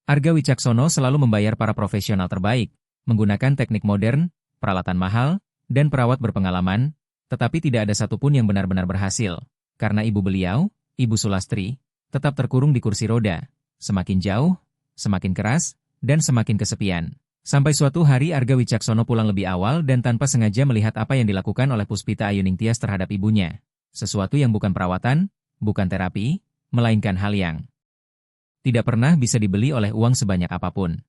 Arga Wicaksono selalu membayar para profesional terbaik, menggunakan teknik modern, peralatan mahal, dan perawat berpengalaman, tetapi tidak ada satupun yang benar-benar berhasil. Karena ibu beliau, Ibu Sulastri, tetap terkurung di kursi roda, semakin jauh, semakin keras, dan semakin kesepian. Sampai suatu hari Arga Wicaksono pulang lebih awal dan tanpa sengaja melihat apa yang dilakukan oleh Puspita Ayuningtyas terhadap ibunya. Sesuatu yang bukan perawatan, bukan terapi, melainkan hal yang tidak pernah bisa dibeli oleh uang sebanyak apapun.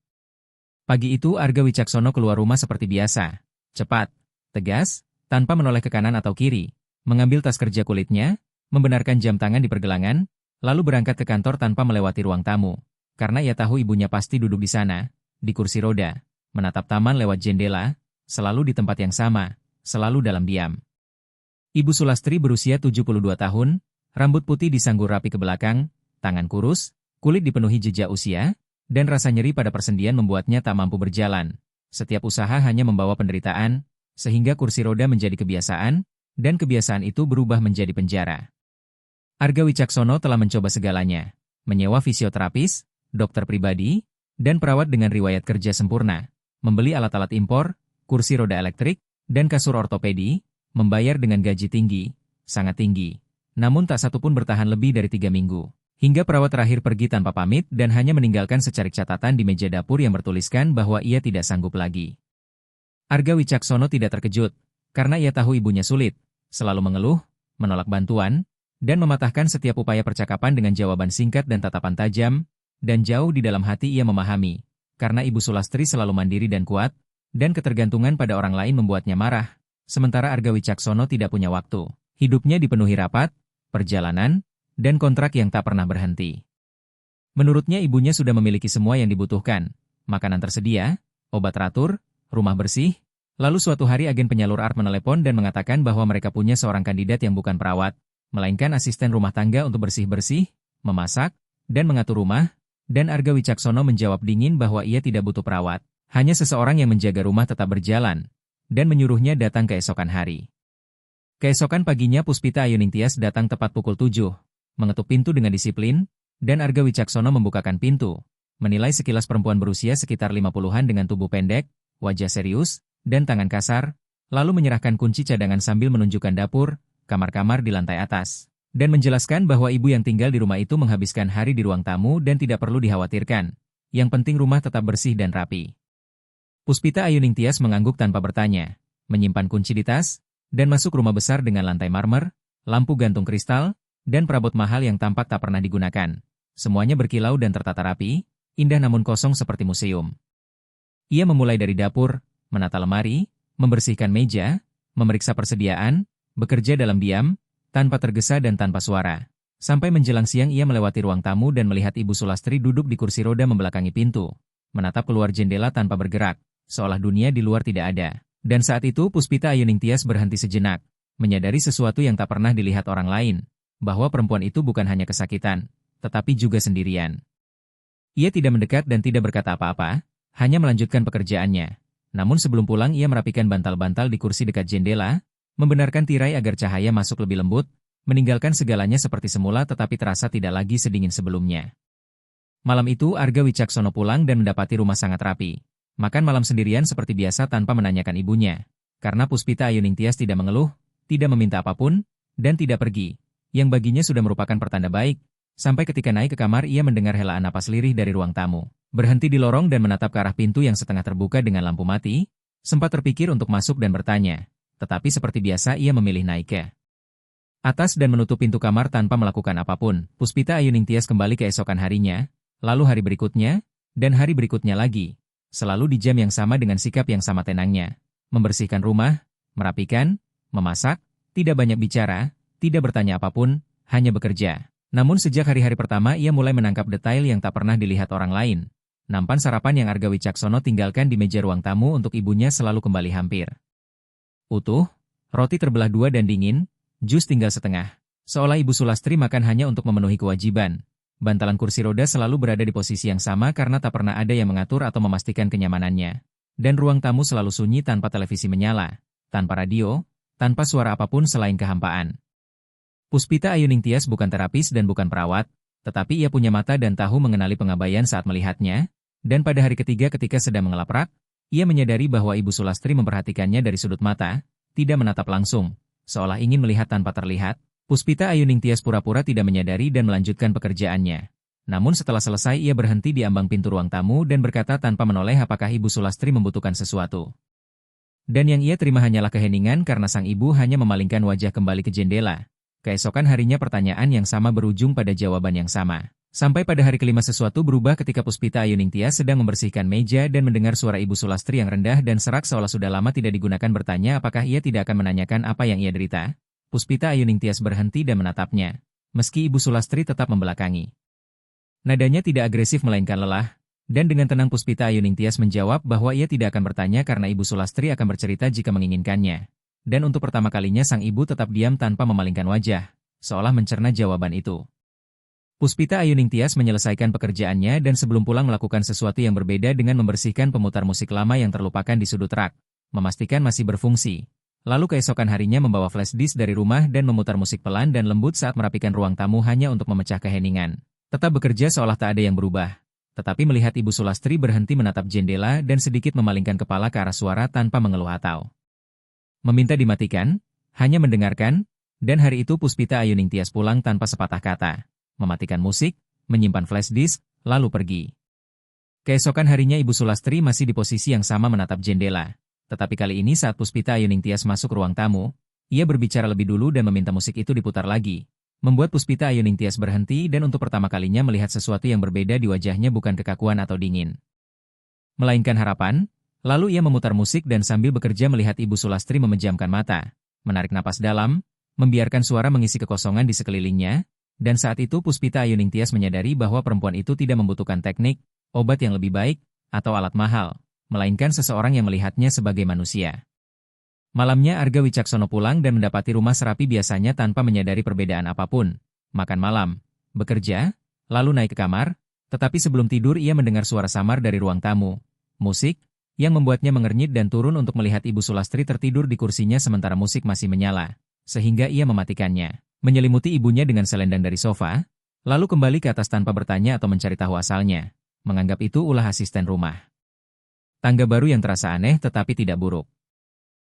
Pagi itu Arga Wicaksono keluar rumah seperti biasa. Cepat, tegas, tanpa menoleh ke kanan atau kiri. Mengambil tas kerja kulitnya, membenarkan jam tangan di pergelangan, lalu berangkat ke kantor tanpa melewati ruang tamu. Karena ia tahu ibunya pasti duduk di sana, di kursi roda, menatap taman lewat jendela, selalu di tempat yang sama, selalu dalam diam. Ibu Sulastri berusia 72 tahun, rambut putih disanggur rapi ke belakang, tangan kurus, kulit dipenuhi jejak usia, dan rasa nyeri pada persendian membuatnya tak mampu berjalan. Setiap usaha hanya membawa penderitaan, sehingga kursi roda menjadi kebiasaan, dan kebiasaan itu berubah menjadi penjara. Arga Wicaksono telah mencoba segalanya, menyewa fisioterapis, dokter pribadi, dan perawat dengan riwayat kerja sempurna, membeli alat-alat impor, kursi roda elektrik, dan kasur ortopedi, membayar dengan gaji tinggi, sangat tinggi. Namun tak satu pun bertahan lebih dari 3 minggu. Hingga perawat terakhir pergi tanpa pamit dan hanya meninggalkan secarik catatan di meja dapur yang bertuliskan bahwa ia tidak sanggup lagi. Arga Wicaksono tidak terkejut, karena ia tahu ibunya sulit, selalu mengeluh, menolak bantuan, dan mematahkan setiap upaya percakapan dengan jawaban singkat dan tatapan tajam, dan jauh di dalam hati ia memahami, karena Ibu Sulastri selalu mandiri dan kuat, dan ketergantungan pada orang lain membuatnya marah, sementara Arga Wicaksono tidak punya waktu. Hidupnya dipenuhi rapat, perjalanan, dan kontrak yang tak pernah berhenti. Menurutnya ibunya sudah memiliki semua yang dibutuhkan, makanan tersedia, obat teratur, rumah bersih, lalu suatu hari agen penyalur art menelepon dan mengatakan bahwa mereka punya seorang kandidat yang bukan perawat, melainkan asisten rumah tangga untuk bersih-bersih, memasak, dan mengatur rumah, dan Arga Wicaksono menjawab dingin bahwa ia tidak butuh perawat, hanya seseorang yang menjaga rumah tetap berjalan, dan menyuruhnya datang keesokan hari. Keesokan paginya Puspita Ayuningtyas datang tepat pukul 7, mengetuk pintu dengan disiplin, dan Arga Wicaksono membukakan pintu, menilai sekilas perempuan berusia sekitar 50-an dengan tubuh pendek, wajah serius, dan tangan kasar, lalu menyerahkan kunci cadangan sambil menunjukkan dapur, kamar-kamar di lantai atas, dan menjelaskan bahwa ibu yang tinggal di rumah itu menghabiskan hari di ruang tamu dan tidak perlu dikhawatirkan. Yang penting rumah tetap bersih dan rapi. Puspita Ayuningtyas mengangguk tanpa bertanya, menyimpan kunci di tas, dan masuk rumah besar dengan lantai marmer, lampu gantung kristal, dan perabot mahal yang tampak tak pernah digunakan. Semuanya berkilau dan tertata rapi, indah namun kosong seperti museum. Ia memulai dari dapur, menata lemari, membersihkan meja, memeriksa persediaan, bekerja dalam diam, tanpa tergesa dan tanpa suara. Sampai menjelang siang ia melewati ruang tamu dan melihat Ibu Sulastri duduk di kursi roda membelakangi pintu, menatap keluar jendela tanpa bergerak, seolah dunia di luar tidak ada. Dan saat itu Puspita Ayuningtyas berhenti sejenak, menyadari sesuatu yang tak pernah dilihat orang lain, bahwa perempuan itu bukan hanya kesakitan, tetapi juga sendirian. Ia tidak mendekat dan tidak berkata apa-apa, hanya melanjutkan pekerjaannya. Namun sebelum pulang ia merapikan bantal-bantal di kursi dekat jendela, membenarkan tirai agar cahaya masuk lebih lembut, meninggalkan segalanya seperti semula tetapi terasa tidak lagi sedingin sebelumnya. Malam itu Arga Wicaksono pulang dan mendapati rumah sangat rapi. Makan malam sendirian seperti biasa tanpa menanyakan ibunya. Karena Puspita Ayuningtyas tidak mengeluh, tidak meminta apapun, dan tidak pergi, yang baginya sudah merupakan pertanda baik, sampai ketika naik ke kamar ia mendengar helaan napas lirih dari ruang tamu. Berhenti di lorong dan menatap ke arah pintu yang setengah terbuka dengan lampu mati, sempat terpikir untuk masuk dan bertanya, tetapi seperti biasa ia memilih naik ke atas dan menutup pintu kamar tanpa melakukan apapun. Puspita Ayuningtyas kembali keesokan harinya, lalu hari berikutnya, dan hari berikutnya lagi, selalu di jam yang sama dengan sikap yang sama tenangnya, membersihkan rumah, merapikan, memasak, tidak banyak bicara, tidak bertanya apapun, hanya bekerja. Namun sejak hari-hari pertama ia mulai menangkap detail yang tak pernah dilihat orang lain. Nampan sarapan yang Arga Wicaksono tinggalkan di meja ruang tamu untuk ibunya selalu kembali hampir utuh, roti terbelah dua dan dingin, jus tinggal setengah. Seolah Ibu Sulastri makan hanya untuk memenuhi kewajiban. Bantalan kursi roda selalu berada di posisi yang sama karena tak pernah ada yang mengatur atau memastikan kenyamanannya. Dan ruang tamu selalu sunyi tanpa televisi menyala, tanpa radio, tanpa suara apapun selain kehampaan. Puspita Ayuningtyas bukan terapis dan bukan perawat, Tetapi ia punya mata dan tahu mengenali pengabaian saat melihatnya, dan pada hari ketiga ketika sedang mengelaprak, ia menyadari bahwa Ibu Sulastri memperhatikannya dari sudut mata, tidak menatap langsung, seolah ingin melihat tanpa terlihat. Puspita Ayuning Tias pura-pura tidak menyadari dan melanjutkan pekerjaannya. Namun setelah selesai ia berhenti di ambang pintu ruang tamu dan berkata tanpa menoleh apakah Ibu Sulastri membutuhkan sesuatu. Dan yang ia terima hanyalah keheningan karena sang ibu hanya memalingkan wajah kembali ke jendela. Keesokan harinya pertanyaan yang sama berujung pada jawaban yang sama. Sampai pada hari kelima sesuatu berubah ketika Puspita Ayuning Tias sedang membersihkan meja dan mendengar suara Ibu Sulastri yang rendah dan serak seolah sudah lama tidak digunakan bertanya apakah ia tidak akan menanyakan apa yang ia derita. Puspita Ayuning Tias berhenti dan menatapnya. Meski Ibu Sulastri tetap membelakangi. Nadanya tidak agresif melainkan lelah. Dan dengan tenang Puspita Ayuning Tias menjawab bahwa ia tidak akan bertanya karena Ibu Sulastri akan bercerita jika menginginkannya. Dan untuk pertama kalinya sang ibu tetap diam tanpa memalingkan wajah, seolah mencerna jawaban itu. Puspita Ayuning Tias menyelesaikan pekerjaannya dan sebelum pulang melakukan sesuatu yang berbeda dengan membersihkan pemutar musik lama yang terlupakan di sudut rak, memastikan masih berfungsi. Lalu keesokan harinya membawa flash disk dari rumah dan memutar musik pelan dan lembut saat merapikan ruang tamu hanya untuk memecah keheningan. Tetap bekerja seolah tak ada yang berubah. Tetapi melihat Ibu Sulastri berhenti menatap jendela dan sedikit memalingkan kepala ke arah suara tanpa mengeluh atau meminta dimatikan, hanya mendengarkan, dan hari itu Puspita Ayuning Tias pulang tanpa sepatah kata, mematikan musik, menyimpan flash disk, lalu pergi. Keesokan harinya Ibu Sulastri masih di posisi yang sama menatap jendela, tetapi kali ini saat Puspita Ayuning Tias masuk ruang tamu, ia berbicara lebih dulu dan meminta musik itu diputar lagi. Membuat Puspita Ayuning Tias berhenti dan untuk pertama kalinya melihat sesuatu yang berbeda di wajahnya bukan kekakuan atau dingin, melainkan harapan. Lalu ia memutar musik dan sambil bekerja melihat Ibu Sulastri memejamkan mata, menarik napas dalam, membiarkan suara mengisi kekosongan di sekelilingnya, dan saat itu Puspita Ayuning Tias menyadari bahwa perempuan itu tidak membutuhkan teknik, obat yang lebih baik, atau alat mahal, melainkan seseorang yang melihatnya sebagai manusia. Malamnya Arga Wicaksono pulang dan mendapati rumah serapi biasanya tanpa menyadari perbedaan apapun. Makan malam, bekerja, lalu naik ke kamar, tetapi sebelum tidur ia mendengar suara samar dari ruang tamu. Musik, yang membuatnya mengernyit dan turun untuk melihat Ibu Sulastri tertidur di kursinya sementara musik masih menyala. Sehingga ia mematikannya. Menyelimuti ibunya dengan selendang dari sofa, lalu kembali ke atas tanpa bertanya atau mencari tahu asalnya. Menganggap itu ulah asisten rumah. Tangga baru yang terasa aneh tetapi tidak buruk.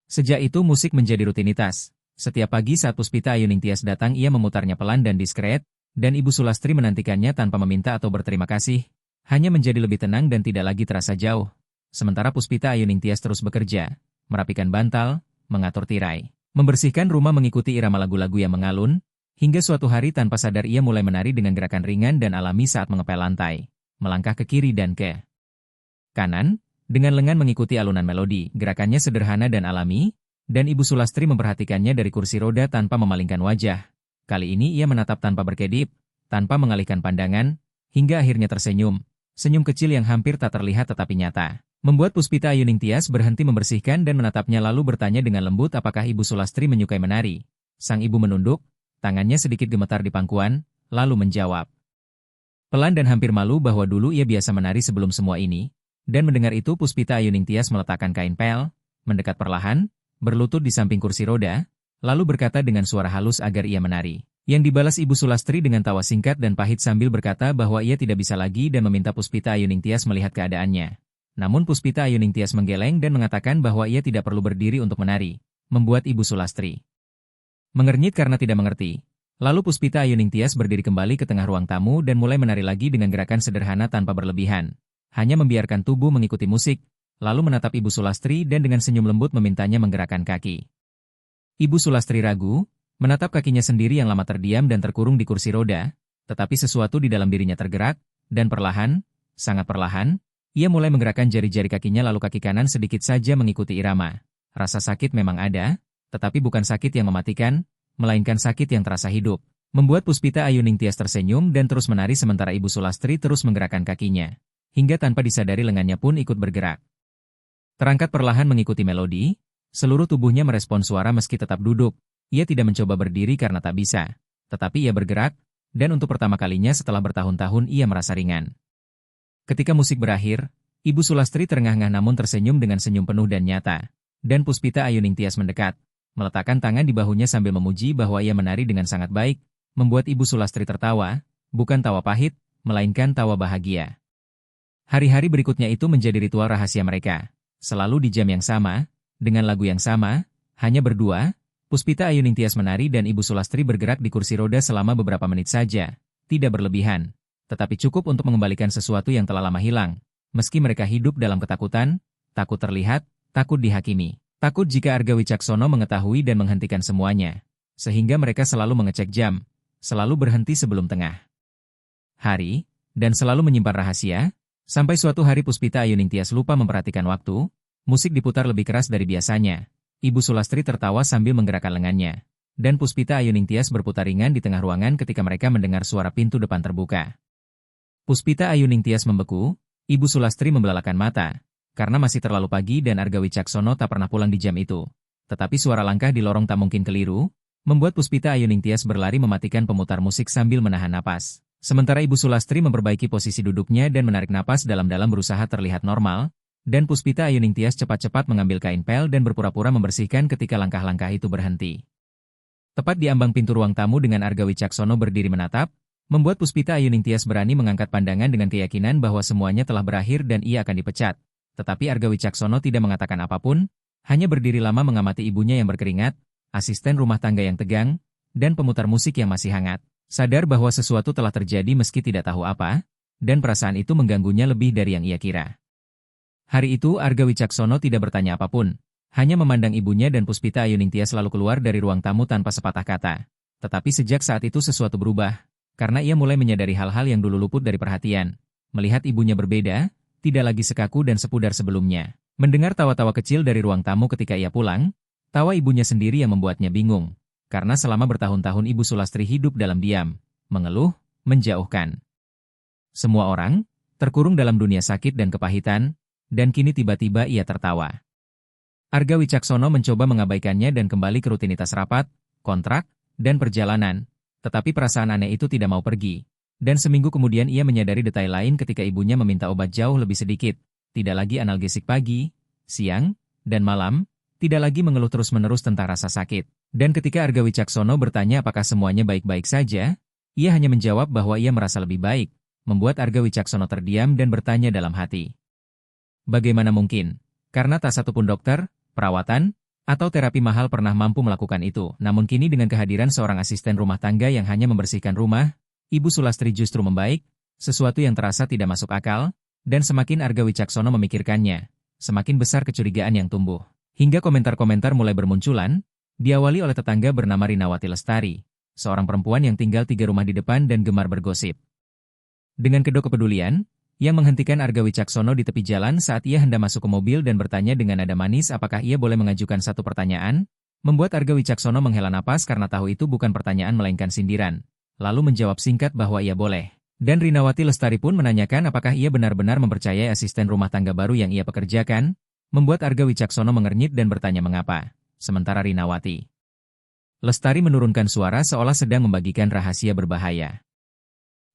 Sejak itu musik menjadi rutinitas. Setiap pagi saat Puspita Ayuning Tias datang ia memutarnya pelan dan diskret, dan Ibu Sulastri menantikannya tanpa meminta atau berterima kasih. Hanya menjadi lebih tenang dan tidak lagi terasa jauh. Sementara Puspita Ayuning Tias terus bekerja, merapikan bantal, mengatur tirai, membersihkan rumah mengikuti irama lagu-lagu yang mengalun, hingga suatu hari tanpa sadar ia mulai menari dengan gerakan ringan dan alami saat mengepel lantai, melangkah ke kiri dan ke kanan, dengan lengan mengikuti alunan melodi. Gerakannya sederhana dan alami, dan Ibu Sulastri memperhatikannya dari kursi roda tanpa memalingkan wajah. Kali ini ia menatap tanpa berkedip, tanpa mengalihkan pandangan, hingga akhirnya tersenyum. Senyum kecil yang hampir tak terlihat tetapi nyata. Membuat Puspita Ayuning Tias berhenti membersihkan dan menatapnya lalu bertanya dengan lembut apakah Ibu Sulastri menyukai menari. Sang ibu menunduk, tangannya sedikit gemetar di pangkuan, lalu menjawab. Pelan dan hampir malu bahwa dulu ia biasa menari sebelum semua ini. Dan mendengar itu Puspita Ayuning Tias meletakkan kain pel, mendekat perlahan, berlutut di samping kursi roda, lalu berkata dengan suara halus agar ia menari. Yang dibalas Ibu Sulastri dengan tawa singkat dan pahit sambil berkata bahwa ia tidak bisa lagi dan meminta Puspita Ayuning Tias melihat keadaannya. Namun Puspita Ayuning Tias menggeleng dan mengatakan bahwa ia tidak perlu berdiri untuk menari, membuat Ibu Sulastri mengernyit karena tidak mengerti. Lalu Puspita Ayuning Tias berdiri kembali ke tengah ruang tamu dan mulai menari lagi dengan gerakan sederhana tanpa berlebihan. Hanya membiarkan tubuh mengikuti musik, lalu menatap Ibu Sulastri dan dengan senyum lembut memintanya menggerakkan kaki. Ibu Sulastri ragu, menatap kakinya sendiri yang lama terdiam dan terkurung di kursi roda, tetapi sesuatu di dalam dirinya tergerak, dan perlahan, sangat perlahan, ia mulai menggerakkan jari-jari kakinya lalu kaki kanan sedikit saja mengikuti irama. Rasa sakit memang ada, tetapi bukan sakit yang mematikan, melainkan sakit yang terasa hidup. Membuat Puspita Ayuning Tias tersenyum dan terus menari sementara Ibu Sulastri terus menggerakkan kakinya. Hingga tanpa disadari lengannya pun ikut bergerak. Terangkat perlahan mengikuti melodi, seluruh tubuhnya merespon suara meski tetap duduk. Ia tidak mencoba berdiri karena tak bisa, tetapi ia bergerak, dan untuk pertama kalinya setelah bertahun-tahun ia merasa ringan. Ketika musik berakhir, Ibu Sulastri terengah-engah namun tersenyum dengan senyum penuh dan nyata. Dan Puspita Ayuning Tias mendekat, meletakkan tangan di bahunya sambil memuji bahwa ia menari dengan sangat baik, membuat Ibu Sulastri tertawa, bukan tawa pahit, melainkan tawa bahagia. Hari-hari berikutnya itu menjadi ritual rahasia mereka. Selalu di jam yang sama, dengan lagu yang sama, hanya berdua, Puspita Ayu Ningtyas menari dan Ibu Sulastri bergerak di kursi roda selama beberapa menit saja. Tidak berlebihan, tetapi cukup untuk mengembalikan sesuatu yang telah lama hilang. Meski mereka hidup dalam ketakutan, takut terlihat, takut dihakimi. Takut jika Arga Wicaksono mengetahui dan menghentikan semuanya. Sehingga mereka selalu mengecek jam, selalu berhenti sebelum tengah hari, dan selalu menyimpan rahasia, sampai suatu hari Puspita Ayu Ningtyas lupa memperhatikan waktu, musik diputar lebih keras dari biasanya. Ibu Sulastri tertawa sambil menggerakkan lengannya. Dan Puspita Ayu Ningtyas berputar ringan di tengah ruangan ketika mereka mendengar suara pintu depan terbuka. Puspita Ayu Ningtyas membeku, Ibu Sulastri membelalakan mata. Karena masih terlalu pagi dan Arga Wicaksono tak pernah pulang di jam itu. Tetapi suara langkah di lorong tak mungkin keliru, membuat Puspita Ayu Ningtyas berlari mematikan pemutar musik sambil menahan napas. Sementara Ibu Sulastri memperbaiki posisi duduknya dan menarik napas dalam-dalam berusaha terlihat normal, dan Puspita Ayu Ningtyas cepat-cepat mengambil kain pel dan berpura-pura membersihkan ketika langkah-langkah itu berhenti. Tepat di ambang pintu ruang tamu dengan Arga Wicaksono berdiri menatap, membuat Puspita Ayu Ningtyas berani mengangkat pandangan dengan keyakinan bahwa semuanya telah berakhir dan ia akan dipecat. Tetapi Arga Wicaksono tidak mengatakan apapun, hanya berdiri lama mengamati ibunya yang berkeringat, asisten rumah tangga yang tegang, dan pemutar musik yang masih hangat. Sadar bahwa sesuatu telah terjadi meski tidak tahu apa, dan perasaan itu mengganggunya lebih dari yang ia kira. Hari itu Arga Wicaksono tidak bertanya apapun, hanya memandang ibunya dan Puspita Ayu Ningtyas selalu keluar dari ruang tamu tanpa sepatah kata. Tetapi sejak saat itu sesuatu berubah, karena ia mulai menyadari hal-hal yang dulu luput dari perhatian. Melihat ibunya berbeda, tidak lagi sekaku dan sepudar sebelumnya. Mendengar tawa-tawa kecil dari ruang tamu ketika ia pulang, tawa ibunya sendiri yang membuatnya bingung. Karena selama bertahun-tahun Ibu Sulastri hidup dalam diam, mengeluh, menjauhkan semua orang, terkurung dalam dunia sakit dan kepahitan, dan kini tiba-tiba ia tertawa. Arga Wicaksono mencoba mengabaikannya dan kembali ke rutinitas rapat, kontrak, dan perjalanan. Tetapi perasaan aneh itu tidak mau pergi. Dan seminggu kemudian ia menyadari detail lain ketika ibunya meminta obat jauh lebih sedikit. Tidak lagi analgesik pagi, siang, dan malam, tidak lagi mengeluh terus-menerus tentang rasa sakit. Dan ketika Arga Wicaksono bertanya apakah semuanya baik-baik saja, ia hanya menjawab bahwa ia merasa lebih baik, membuat Arga Wicaksono terdiam dan bertanya dalam hati. Bagaimana mungkin? Karena tak satupun dokter, perawatan, atau terapi mahal pernah mampu melakukan itu. Namun kini dengan kehadiran seorang asisten rumah tangga yang hanya membersihkan rumah, Ibu Sulastri justru membaik, sesuatu yang terasa tidak masuk akal, dan semakin Arga Wicaksono memikirkannya, semakin besar kecurigaan yang tumbuh. Hingga komentar-komentar mulai bermunculan, diawali oleh tetangga bernama Rinawati Lestari, seorang perempuan yang tinggal 3 rumah di depan dan gemar bergosip. Dengan kedok kepedulian, yang menghentikan Arga Wicaksono di tepi jalan saat ia hendak masuk ke mobil dan bertanya dengan nada manis apakah ia boleh mengajukan satu pertanyaan, membuat Arga Wicaksono menghela napas karena tahu itu bukan pertanyaan melainkan sindiran. Lalu menjawab singkat bahwa ia boleh. Dan Rinawati Lestari pun menanyakan apakah ia benar-benar mempercayai asisten rumah tangga baru yang ia pekerjakan, membuat Arga Wicaksono mengernyit dan bertanya mengapa. Sementara Rinawati Lestari menurunkan suara seolah sedang membagikan rahasia berbahaya.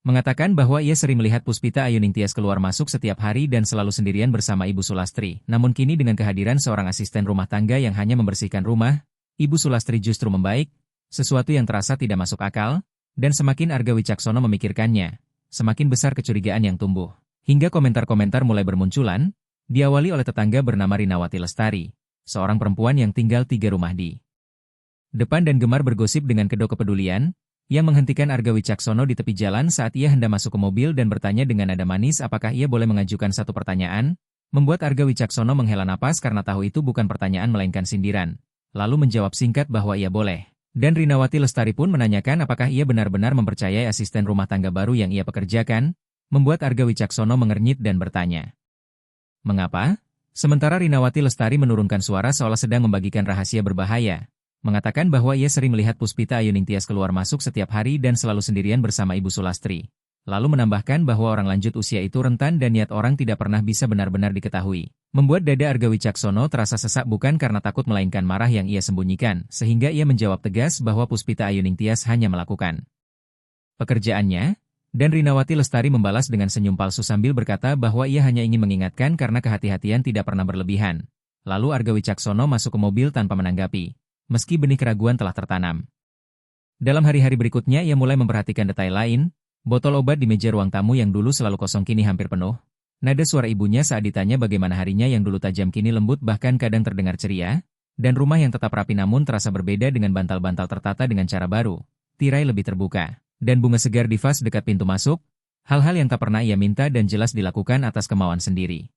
Mengatakan bahwa ia sering melihat Puspita Ayu Ningtyas keluar masuk setiap hari dan selalu sendirian bersama Ibu Sulastri. Namun kini dengan kehadiran seorang asisten rumah tangga yang hanya membersihkan rumah, Ibu Sulastri justru membaik, sesuatu yang terasa tidak masuk akal. Dan semakin Arga Wicaksono memikirkannya, semakin besar kecurigaan yang tumbuh. Hingga komentar-komentar mulai bermunculan, diawali oleh tetangga bernama Rinawati Lestari, seorang perempuan yang tinggal 3 rumah di depan dan gemar bergosip dengan kedok kepedulian, yang menghentikan Arga Wicaksono di tepi jalan saat ia hendak masuk ke mobil dan bertanya dengan nada manis apakah ia boleh mengajukan satu pertanyaan, membuat Arga Wicaksono menghela napas karena tahu itu bukan pertanyaan melainkan sindiran. Lalu menjawab singkat bahwa ia boleh. Dan Rinawati Lestari pun menanyakan apakah ia benar-benar mempercayai asisten rumah tangga baru yang ia pekerjakan, membuat Arga Wicaksono mengernyit dan bertanya. Mengapa? Sementara Rinawati Lestari menurunkan suara seolah sedang membagikan rahasia berbahaya, mengatakan bahwa ia sering melihat Puspita Ayu Ningtyas keluar masuk setiap hari dan selalu sendirian bersama Ibu Sulastri. Lalu menambahkan bahwa orang lanjut usia itu rentan dan niat orang tidak pernah bisa benar-benar diketahui. Membuat dada Arga Wicaksono terasa sesak bukan karena takut melainkan marah yang ia sembunyikan, sehingga ia menjawab tegas bahwa Puspita Ayu Ningtyas hanya melakukan pekerjaannya, dan Rinawati Lestari membalas dengan senyum palsu sambil berkata bahwa ia hanya ingin mengingatkan karena kehati-hatian tidak pernah berlebihan. Lalu Arga Wicaksono masuk ke mobil tanpa menanggapi, meski benih keraguan telah tertanam. Dalam hari-hari berikutnya ia mulai memperhatikan detail lain, Botol obat di meja ruang tamu yang dulu selalu kosong kini hampir penuh. Nada suara ibunya saat ditanya bagaimana harinya yang dulu tajam kini lembut bahkan kadang terdengar ceria, dan rumah yang tetap rapi namun terasa berbeda dengan bantal-bantal tertata dengan cara baru. Tirai lebih terbuka, dan bunga segar di vas dekat pintu masuk, hal-hal yang tak pernah ia minta dan jelas dilakukan atas kemauan sendiri.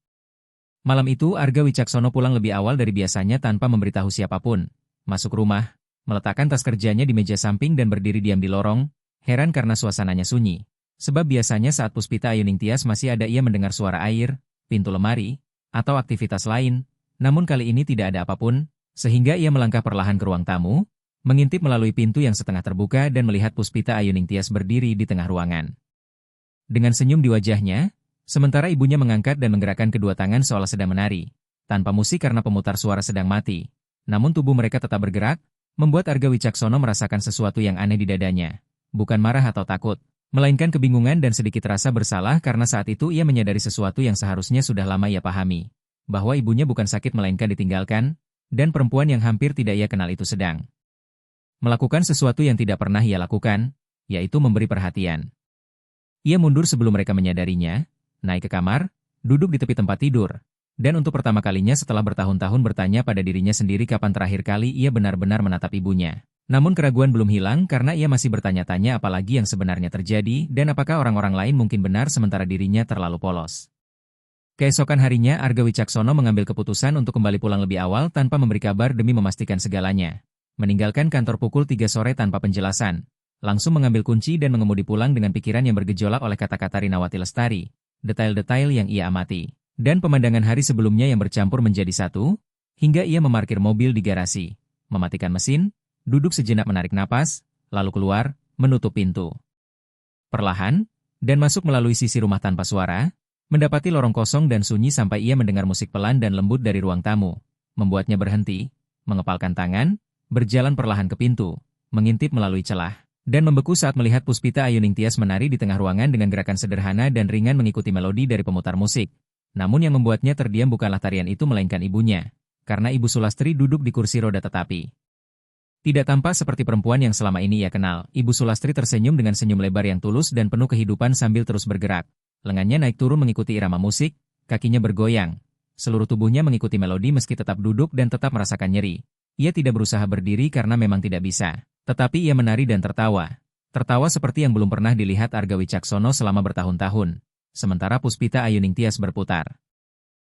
Malam itu Arga Wicaksono pulang lebih awal dari biasanya tanpa memberitahu siapapun. Masuk rumah, meletakkan tas kerjanya di meja samping dan berdiri diam di lorong, heran karena suasananya sunyi. Sebab biasanya saat Puspita Ayuningtyas masih ada ia mendengar suara air, pintu lemari, atau aktivitas lain, namun kali ini tidak ada apapun, sehingga ia melangkah perlahan ke ruang tamu, mengintip melalui pintu yang setengah terbuka dan melihat Puspita Ayuningtyas berdiri di tengah ruangan. Dengan senyum di wajahnya, sementara ibunya mengangkat dan menggerakkan kedua tangan seolah sedang menari, tanpa musik karena pemutar suara sedang mati. Namun tubuh mereka tetap bergerak, membuat Arga Wicaksono merasakan sesuatu yang aneh di dadanya. Bukan marah atau takut, melainkan kebingungan dan sedikit rasa bersalah karena saat itu ia menyadari sesuatu yang seharusnya sudah lama ia pahami. Bahwa ibunya bukan sakit melainkan ditinggalkan, dan perempuan yang hampir tidak ia kenal itu sedang melakukan sesuatu yang tidak pernah ia lakukan, yaitu memberi perhatian. Ia mundur sebelum mereka menyadarinya, naik ke kamar, duduk di tepi tempat tidur, dan untuk pertama kalinya setelah bertahun-tahun bertanya pada dirinya sendiri kapan terakhir kali ia benar-benar menatap ibunya. Namun keraguan belum hilang karena ia masih bertanya-tanya apalagi yang sebenarnya terjadi dan apakah orang-orang lain mungkin benar sementara dirinya terlalu polos. Keesokan harinya Arga Wicaksono mengambil keputusan untuk kembali pulang lebih awal tanpa memberi kabar demi memastikan segalanya. Meninggalkan kantor pukul 3 sore tanpa penjelasan. Langsung mengambil kunci dan mengemudi pulang dengan pikiran yang bergejolak oleh kata-kata Rinawati Lestari, detail-detail yang ia amati, dan pemandangan hari sebelumnya yang bercampur menjadi satu, hingga ia memarkir mobil di garasi, mematikan mesin, duduk sejenak menarik napas, lalu keluar, menutup pintu. Perlahan, dan masuk melalui sisi rumah tanpa suara, mendapati lorong kosong dan sunyi sampai ia mendengar musik pelan dan lembut dari ruang tamu, membuatnya berhenti, mengepalkan tangan, berjalan perlahan ke pintu, mengintip melalui celah, dan membeku saat melihat Puspita Ayuningtyas menari di tengah ruangan dengan gerakan sederhana dan ringan mengikuti melodi dari pemutar musik. Namun yang membuatnya terdiam bukanlah tarian itu melainkan ibunya, karena Ibu Sulastri duduk di kursi roda tetapi tidak tampak seperti perempuan yang selama ini ia kenal. Ibu Sulastri tersenyum dengan senyum lebar yang tulus dan penuh kehidupan sambil terus bergerak. Lengannya naik turun mengikuti irama musik, kakinya bergoyang. Seluruh tubuhnya mengikuti melodi meski tetap duduk dan tetap merasakan nyeri. Ia tidak berusaha berdiri karena memang tidak bisa. Tetapi ia menari dan tertawa. Tertawa seperti yang belum pernah dilihat Arga Wicaksono selama bertahun-tahun. Sementara Puspita Ayuningtyas berputar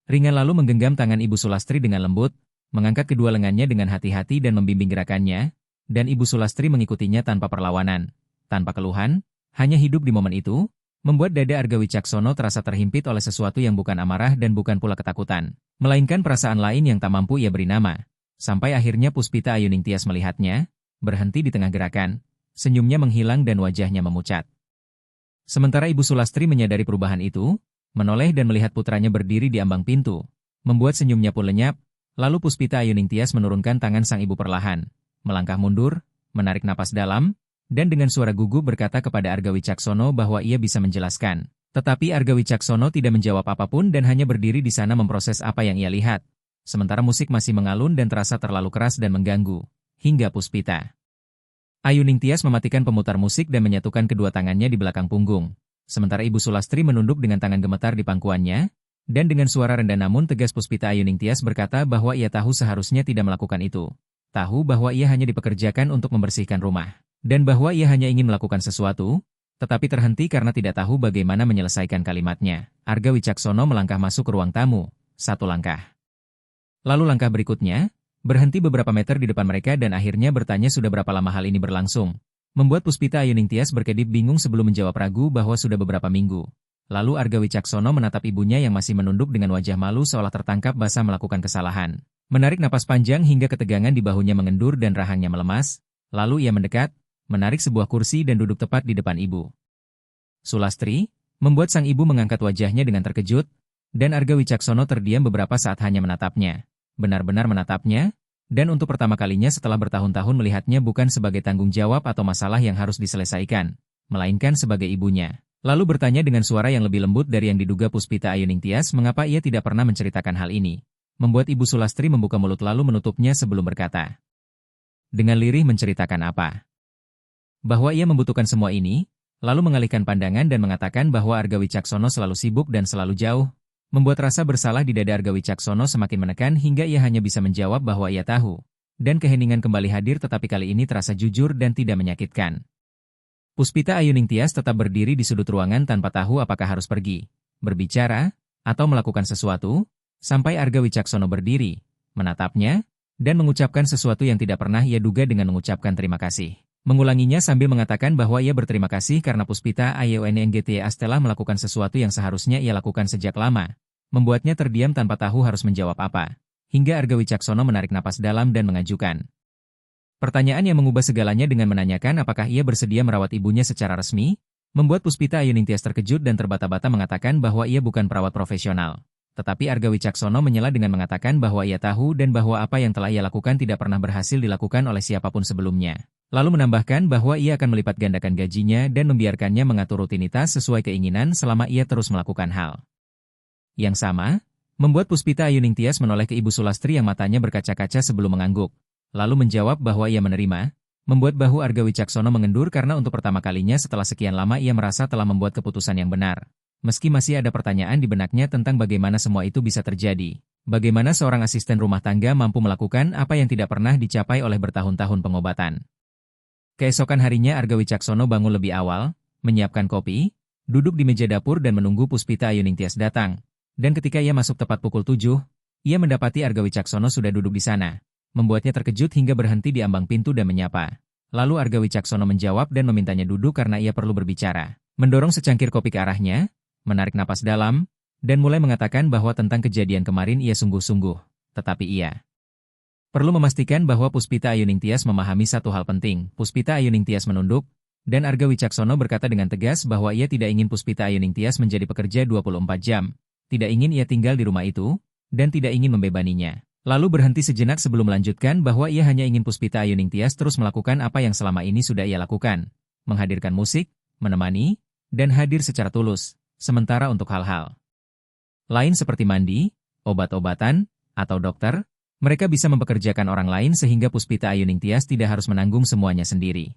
ringan lalu menggenggam tangan Ibu Sulastri dengan lembut, mengangkat kedua lengannya dengan hati-hati dan membimbing gerakannya, dan Ibu Sulastri mengikutinya tanpa perlawanan, tanpa keluhan, hanya hidup di momen itu, membuat dada Arga Wicaksono terasa terhimpit oleh sesuatu yang bukan amarah dan bukan pula ketakutan, melainkan perasaan lain yang tak mampu ia beri nama. Sampai akhirnya Puspita Ayuningtyas melihatnya, berhenti di tengah gerakan, senyumnya menghilang dan wajahnya memucat. Sementara Ibu Sulastri menyadari perubahan itu, menoleh dan melihat putranya berdiri di ambang pintu, membuat senyumnya pun lenyap. Lalu Puspita Ayuningtyas menurunkan tangan sang ibu perlahan, melangkah mundur, menarik napas dalam, dan dengan suara gugup berkata kepada Arga Wicaksono bahwa ia bisa menjelaskan. Tetapi Arga Wicaksono tidak menjawab apapun dan hanya berdiri di sana memproses apa yang ia lihat. Sementara musik masih mengalun dan terasa terlalu keras dan mengganggu, hingga Puspita Ayuningtyas mematikan pemutar musik dan menyatukan kedua tangannya di belakang punggung. Sementara Ibu Sulastri menunduk dengan tangan gemetar di pangkuannya, dan dengan suara rendah namun tegas Puspita Ayuningtyas berkata bahwa ia tahu seharusnya tidak melakukan itu. Tahu bahwa ia hanya dipekerjakan untuk membersihkan rumah. Dan bahwa ia hanya ingin melakukan sesuatu, tetapi terhenti karena tidak tahu bagaimana menyelesaikan kalimatnya. Arga Wicaksono melangkah masuk ke ruang tamu, satu langkah. Lalu langkah berikutnya, berhenti beberapa meter di depan mereka dan akhirnya bertanya sudah berapa lama hal ini berlangsung. Membuat Puspita Ayuningtyas berkedip bingung sebelum menjawab ragu bahwa sudah beberapa minggu. Lalu Arga Wicaksono menatap ibunya yang masih menunduk dengan wajah malu seolah tertangkap basah melakukan kesalahan. Menarik napas panjang hingga ketegangan di bahunya mengendur dan rahangnya melemas. Lalu ia mendekat, menarik sebuah kursi dan duduk tepat di depan ibu Sulastri, membuat sang ibu mengangkat wajahnya dengan terkejut, dan Arga Wicaksono terdiam beberapa saat hanya menatapnya. Benar-benar menatapnya, dan untuk pertama kalinya setelah bertahun-tahun melihatnya bukan sebagai tanggung jawab atau masalah yang harus diselesaikan, melainkan sebagai ibunya. Lalu bertanya dengan suara yang lebih lembut dari yang diduga Puspita Ayuningtyas mengapa ia tidak pernah menceritakan hal ini. Membuat Ibu Sulastri membuka mulut lalu menutupnya sebelum berkata. Dengan lirih menceritakan apa? Bahwa ia membutuhkan semua ini, lalu mengalihkan pandangan dan mengatakan bahwa Arga Wicaksono selalu sibuk dan selalu jauh, membuat rasa bersalah di dada Arga Wicaksono semakin menekan hingga ia hanya bisa menjawab bahwa ia tahu. Dan keheningan kembali hadir tetapi kali ini terasa jujur dan tidak menyakitkan. Puspita Ayu Ningtyas tetap berdiri di sudut ruangan tanpa tahu apakah harus pergi, berbicara, atau melakukan sesuatu, sampai Arga Wicaksono berdiri, menatapnya, dan mengucapkan sesuatu yang tidak pernah ia duga dengan mengucapkan terima kasih. Mengulanginya sambil mengatakan bahwa ia berterima kasih karena Puspita Ayu Ningtyas telah melakukan sesuatu yang seharusnya ia lakukan sejak lama, membuatnya terdiam tanpa tahu harus menjawab apa. Hingga Arga Wicaksono menarik napas dalam dan mengajukan pertanyaan yang mengubah segalanya dengan menanyakan apakah ia bersedia merawat ibunya secara resmi, membuat Puspita Ayu Ningtyas terkejut dan terbata-bata mengatakan bahwa ia bukan perawat profesional. Tetapi Arga Wicaksono menyela dengan mengatakan bahwa ia tahu dan bahwa apa yang telah ia lakukan tidak pernah berhasil dilakukan oleh siapapun sebelumnya. Lalu menambahkan bahwa ia akan melipat gandakan gajinya dan membiarkannya mengatur rutinitas sesuai keinginan selama ia terus melakukan hal yang sama, membuat Puspita Ayu Ningtyas menoleh ke Ibu Sulastri yang matanya berkaca-kaca sebelum mengangguk, lalu menjawab bahwa ia menerima, membuat bahu Arga Wicaksono mengendur karena untuk pertama kalinya setelah sekian lama ia merasa telah membuat keputusan yang benar. Meski masih ada pertanyaan di benaknya tentang bagaimana semua itu bisa terjadi, bagaimana seorang asisten rumah tangga mampu melakukan apa yang tidak pernah dicapai oleh bertahun-tahun pengobatan. Keesokan harinya Arga Wicaksono bangun lebih awal, menyiapkan kopi, duduk di meja dapur dan menunggu Puspita Ayu Ningtyas datang. Dan ketika ia masuk tepat pukul 7, ia mendapati Arga Wicaksono sudah duduk di sana. Membuatnya terkejut hingga berhenti di ambang pintu dan menyapa. Lalu Arga Wicaksono menjawab dan memintanya duduk karena ia perlu berbicara. Mendorong secangkir kopi ke arahnya, menarik napas dalam, dan mulai mengatakan bahwa tentang kejadian kemarin ia sungguh-sungguh. Tetapi ia perlu memastikan bahwa Puspita Ayu Ningtyas memahami satu hal penting. Puspita Ayu Ningtyas menunduk, dan Arga Wicaksono berkata dengan tegas bahwa ia tidak ingin Puspita Ayu Ningtyas menjadi pekerja 24 jam. Tidak ingin ia tinggal di rumah itu, dan tidak ingin membebaninya. Lalu berhenti sejenak sebelum melanjutkan bahwa ia hanya ingin Puspita Ayu Ningtyas terus melakukan apa yang selama ini sudah ia lakukan. Menghadirkan musik, menemani, dan hadir secara tulus. Sementara untuk hal-hal lain seperti mandi, obat-obatan, atau dokter, mereka bisa mempekerjakan orang lain sehingga Puspita Ayu Ningtyas tidak harus menanggung semuanya sendiri.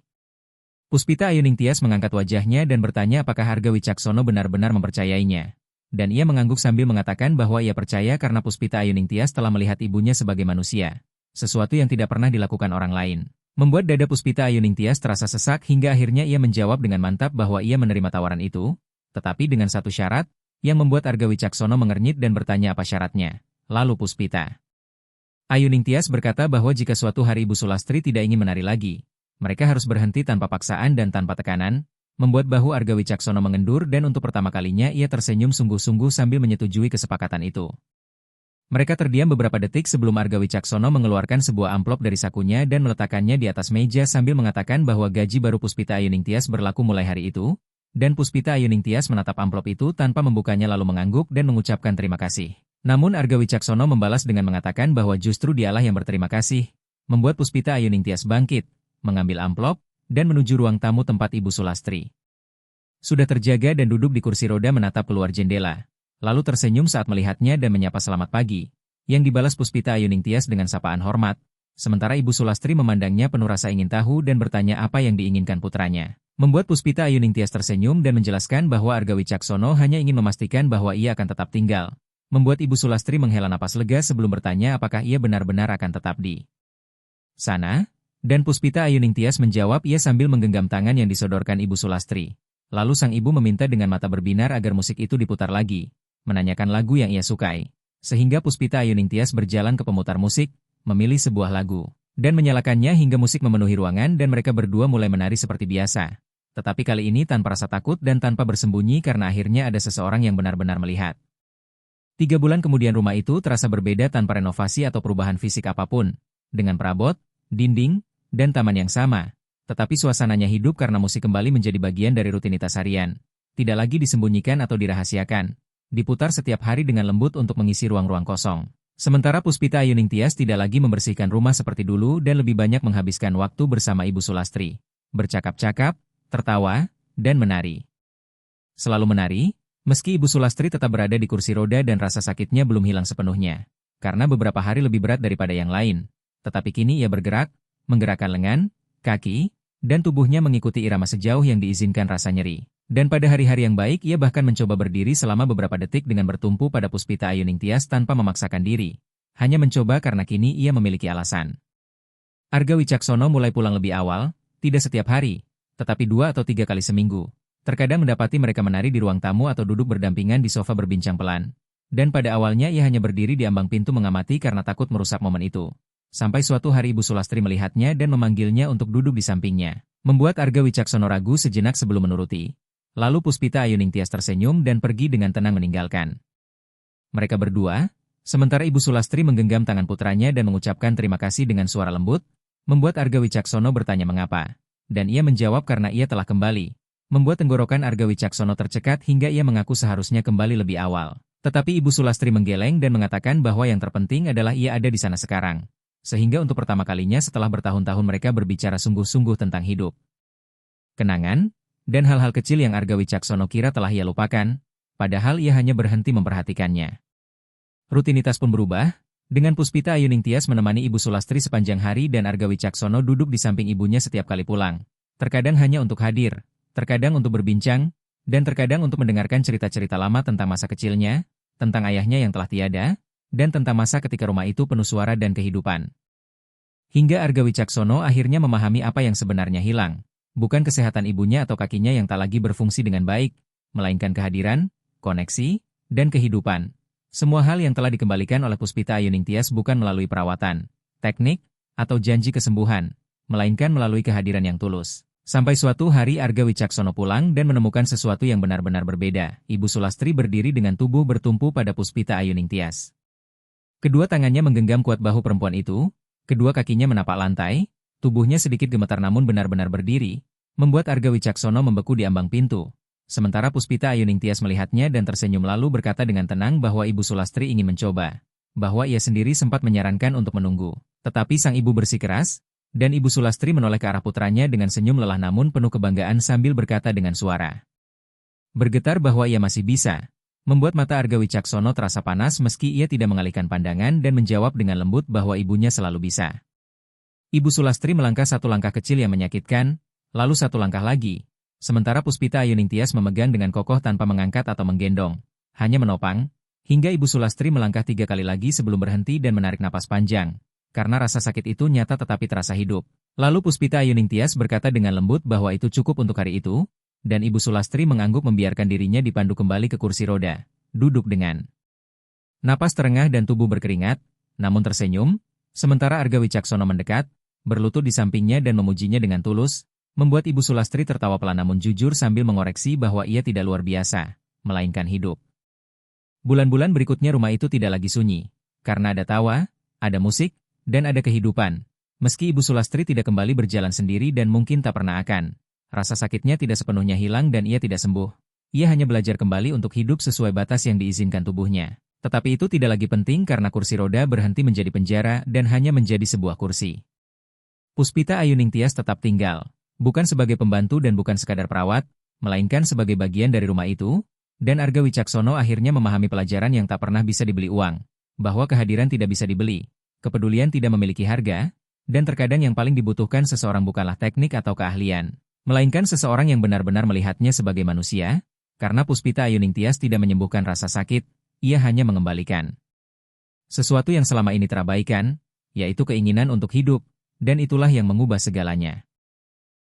Puspita Ayu Ningtyas mengangkat wajahnya dan bertanya apakah Arga Wicaksono benar-benar mempercayainya. Dan ia mengangguk sambil mengatakan bahwa ia percaya karena Puspita Ayu Ningtyas telah melihat ibunya sebagai manusia. Sesuatu yang tidak pernah dilakukan orang lain. Membuat dada Puspita Ayu Ningtyas terasa sesak hingga akhirnya ia menjawab dengan mantap bahwa ia menerima tawaran itu, tetapi dengan satu syarat, yang membuat Arga Wicaksono mengernyit dan bertanya apa syaratnya. Lalu Puspita Ayu Ningtyas berkata bahwa jika suatu hari Ibu Sulastri tidak ingin menari lagi, mereka harus berhenti tanpa paksaan dan tanpa tekanan, membuat bahu Arga Wicaksono mengendur dan untuk pertama kalinya ia tersenyum sungguh-sungguh sambil menyetujui kesepakatan itu. Mereka terdiam beberapa detik sebelum Arga Wicaksono mengeluarkan sebuah amplop dari sakunya dan meletakkannya di atas meja sambil mengatakan bahwa gaji baru Puspita Ayu Ningtyas berlaku mulai hari itu, dan Puspita Ayu Ningtyas menatap amplop itu tanpa membukanya lalu mengangguk dan mengucapkan terima kasih. Namun Arga Wicaksono membalas dengan mengatakan bahwa justru dialah yang berterima kasih, membuat Puspita Ayu Ningtyas bangkit, mengambil amplop, dan menuju ruang tamu tempat Ibu Sulastri sudah terjaga dan duduk di kursi roda menatap keluar jendela, lalu tersenyum saat melihatnya dan menyapa selamat pagi, yang dibalas Puspita Ayu Ningtyas dengan sapaan hormat, sementara Ibu Sulastri memandangnya penuh rasa ingin tahu dan bertanya apa yang diinginkan putranya. Membuat Puspita Ayu Ningtyas tersenyum dan menjelaskan bahwa Arga Wicaksono hanya ingin memastikan bahwa ia akan tetap tinggal. Membuat Ibu Sulastri menghela napas lega sebelum bertanya apakah ia benar-benar akan tetap di sana, dan Puspita Ayu Ningtyas menjawab ia sambil menggenggam tangan yang disodorkan Ibu Sulastri. Lalu sang ibu meminta dengan mata berbinar agar musik itu diputar lagi, menanyakan lagu yang ia sukai. Sehingga Puspita Ayu Ningtyas berjalan ke pemutar musik, memilih sebuah lagu, dan menyalakannya hingga musik memenuhi ruangan dan mereka berdua mulai menari seperti biasa. Tetapi kali ini tanpa rasa takut dan tanpa bersembunyi karena akhirnya ada seseorang yang benar-benar melihat. 3 bulan kemudian rumah itu terasa berbeda tanpa renovasi atau perubahan fisik apapun, dengan perabot, dinding, dan taman yang sama. Tetapi suasananya hidup karena musik kembali menjadi bagian dari rutinitas harian. Tidak lagi disembunyikan atau dirahasiakan. Diputar setiap hari dengan lembut untuk mengisi ruang-ruang kosong. Sementara Puspita Ayu Ningtyas tidak lagi membersihkan rumah seperti dulu dan lebih banyak menghabiskan waktu bersama Ibu Sulastri. Bercakap-cakap, tertawa, dan menari. Selalu menari, meski Ibu Sulastri tetap berada di kursi roda dan rasa sakitnya belum hilang sepenuhnya. Karena beberapa hari lebih berat daripada yang lain. Tetapi kini ia bergerak, menggerakkan lengan, kaki, dan tubuhnya mengikuti irama sejauh yang diizinkan rasa nyeri. Dan pada hari-hari yang baik ia bahkan mencoba berdiri selama beberapa detik dengan bertumpu pada Puspita Ayu Ningtyas tanpa memaksakan diri. Hanya mencoba karena kini ia memiliki alasan. Arga Wicaksono mulai pulang lebih awal, tidak setiap hari, tetapi 2 atau 3 kali seminggu. Terkadang mendapati mereka menari di ruang tamu atau duduk berdampingan di sofa berbincang pelan. Dan pada awalnya ia hanya berdiri di ambang pintu mengamati karena takut merusak momen itu. Sampai suatu hari Ibu Sulastri melihatnya dan memanggilnya untuk duduk di sampingnya. Membuat Arga Wicaksono ragu sejenak sebelum menuruti. Lalu Puspita Ayu Ningtyas tersenyum dan pergi dengan tenang meninggalkan. Mereka berdua, sementara Ibu Sulastri menggenggam tangan putranya dan mengucapkan terima kasih dengan suara lembut, membuat Arga Wicaksono bertanya mengapa. Dan ia menjawab karena ia telah kembali. Membuat tenggorokan Arga Wicaksono tercekat hingga ia mengaku seharusnya kembali lebih awal. Tetapi Ibu Sulastri menggeleng dan mengatakan bahwa yang terpenting adalah ia ada di sana sekarang. Sehingga untuk pertama kalinya setelah bertahun-tahun mereka berbicara sungguh-sungguh tentang hidup. Kenangan, dan hal-hal kecil yang Arga Wicaksono kira telah ia lupakan, padahal ia hanya berhenti memperhatikannya. Rutinitas pun berubah, dengan Puspita Ayu Ningtyas menemani Ibu Sulastri sepanjang hari dan Arga Wicaksono duduk di samping ibunya setiap kali pulang. Terkadang hanya untuk hadir, terkadang untuk berbincang, dan terkadang untuk mendengarkan cerita-cerita lama tentang masa kecilnya, tentang ayahnya yang telah tiada, dan tentang masa ketika rumah itu penuh suara dan kehidupan. Hingga Arga Wicaksono akhirnya memahami apa yang sebenarnya hilang. Bukan kesehatan ibunya atau kakinya yang tak lagi berfungsi dengan baik, melainkan kehadiran, koneksi, dan kehidupan. Semua hal yang telah dikembalikan oleh Puspita Ayu Ningtyas bukan melalui perawatan, teknik, atau janji kesembuhan, melainkan melalui kehadiran yang tulus. Sampai suatu hari Arga Wicaksono pulang dan menemukan sesuatu yang benar-benar berbeda. Ibu Sulastri berdiri dengan tubuh bertumpu pada Puspita Ayu Ningtyas. Kedua tangannya menggenggam kuat bahu perempuan itu, kedua kakinya menapak lantai, tubuhnya sedikit gemetar namun benar-benar berdiri, membuat Arga Wicaksono membeku di ambang pintu. Sementara Puspita Ayu Ningtyas melihatnya dan tersenyum lalu berkata dengan tenang bahwa Ibu Sulastri ingin mencoba, bahwa ia sendiri sempat menyarankan untuk menunggu. Tetapi sang ibu bersikeras, dan Ibu Sulastri menoleh ke arah putranya dengan senyum lelah namun penuh kebanggaan sambil berkata dengan suara bergetar bahwa ia masih bisa. Membuat mata Arga Wicaksono terasa panas meski ia tidak mengalihkan pandangan dan menjawab dengan lembut bahwa ibunya selalu bisa. Ibu Sulastri melangkah satu langkah kecil yang menyakitkan, lalu satu langkah lagi. Sementara Puspita Ayu Ningtyas memegang dengan kokoh tanpa mengangkat atau menggendong. Hanya menopang, hingga Ibu Sulastri melangkah 3 kali lagi sebelum berhenti dan menarik napas panjang. Karena rasa sakit itu nyata tetapi terasa hidup. Lalu Puspita Ayu Ningtyas berkata dengan lembut bahwa itu cukup untuk hari itu. Dan Ibu Sulastri mengangguk membiarkan dirinya dipandu kembali ke kursi roda, duduk dengan napas terengah dan tubuh berkeringat, namun tersenyum, sementara Arga Wicaksono mendekat, berlutut di sampingnya dan memujinya dengan tulus, membuat Ibu Sulastri tertawa pelan namun jujur sambil mengoreksi bahwa ia tidak luar biasa, melainkan hidup. Bulan-bulan berikutnya rumah itu tidak lagi sunyi, karena ada tawa, ada musik, dan ada kehidupan. Meski Ibu Sulastri tidak kembali berjalan sendiri dan mungkin tak pernah akan. Rasa sakitnya tidak sepenuhnya hilang dan ia tidak sembuh. Ia hanya belajar kembali untuk hidup sesuai batas yang diizinkan tubuhnya. Tetapi itu tidak lagi penting karena kursi roda berhenti menjadi penjara dan hanya menjadi sebuah kursi. Puspita Ayu Ningtyas tetap tinggal. Bukan sebagai pembantu dan bukan sekadar perawat, melainkan sebagai bagian dari rumah itu, dan Arga Wicaksono akhirnya memahami pelajaran yang tak pernah bisa dibeli uang. Bahwa kehadiran tidak bisa dibeli, kepedulian tidak memiliki harga, dan terkadang yang paling dibutuhkan seseorang bukanlah teknik atau keahlian, melainkan seseorang yang benar-benar melihatnya sebagai manusia, karena Puspita Ayu Ningtyas tidak menyembuhkan rasa sakit, ia hanya mengembalikan sesuatu yang selama ini terabaikan, yaitu keinginan untuk hidup, dan itulah yang mengubah segalanya.